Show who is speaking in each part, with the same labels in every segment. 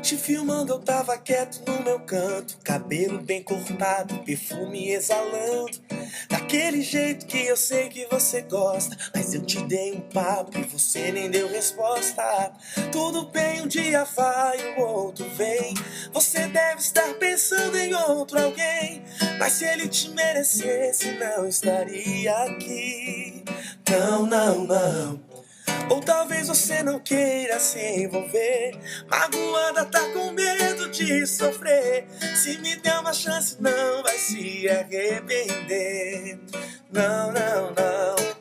Speaker 1: Te filmando eu tava quieto no meu canto, cabelo bem cortado, perfume exalando, daquele jeito que eu sei que você gosta. Mas eu te dei um papo e você nem deu resposta. Tudo bem, um dia vai, o outro vem. Você deve estar pensando em outro alguém, mas se ele te merecesse não estaria aqui. Não, não, não. Ou talvez você não queira se envolver, magoada, tá com medo de sofrer. Se me der uma chance não vai se arrepender. Não, não, não.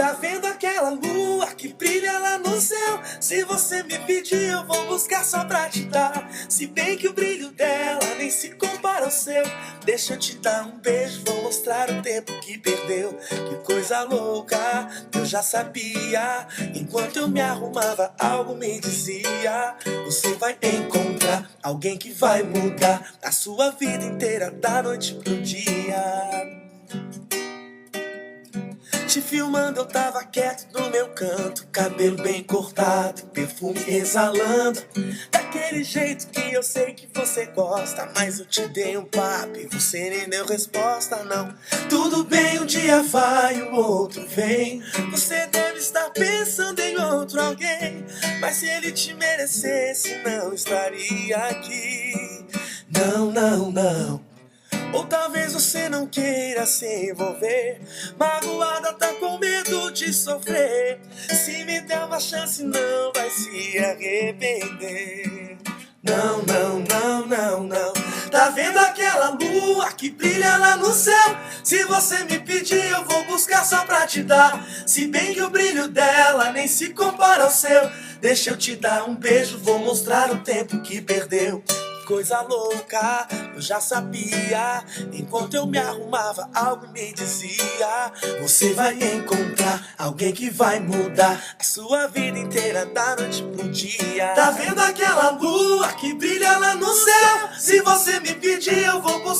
Speaker 1: Tá vendo aquela lua que brilha lá no céu? Se você me pedir eu vou buscar só pra te dar. Se bem que o brilho dela nem se compara ao seu. Deixa eu te dar um beijo, vou mostrar o tempo que perdeu. Que coisa louca, eu já sabia. Enquanto eu me arrumava algo me dizia: você vai encontrar alguém que vai mudar a sua vida inteira da noite pro dia. Te filmando eu tava quieto no meu canto, cabelo bem cortado, perfume exalando, daquele jeito que eu sei que você gosta. Mas eu te dei um papo e você nem deu resposta, não. Tudo bem, um dia vai, o outro vem. Você deve estar pensando em outro alguém, mas se ele te merecesse não estaria aqui. Não, não, não. Ou talvez você não queira se envolver, magoada, tá com medo de sofrer. Se me der uma chance não vai se arrepender. Não, não, não, não, não. Tá vendo aquela lua que brilha lá no céu? Se você me pedir eu vou buscar só pra te dar. Se bem que o brilho dela nem se compara ao seu. Deixa eu te dar um beijo, vou mostrar o tempo que perdeu. Coisa louca, eu já sabia. Enquanto eu me arrumava, algo me dizia: você vai encontrar alguém que vai mudar a sua vida inteira da noite pro dia. Tá vendo aquela lua que brilha lá no céu? Se você me pedir, eu vou buscar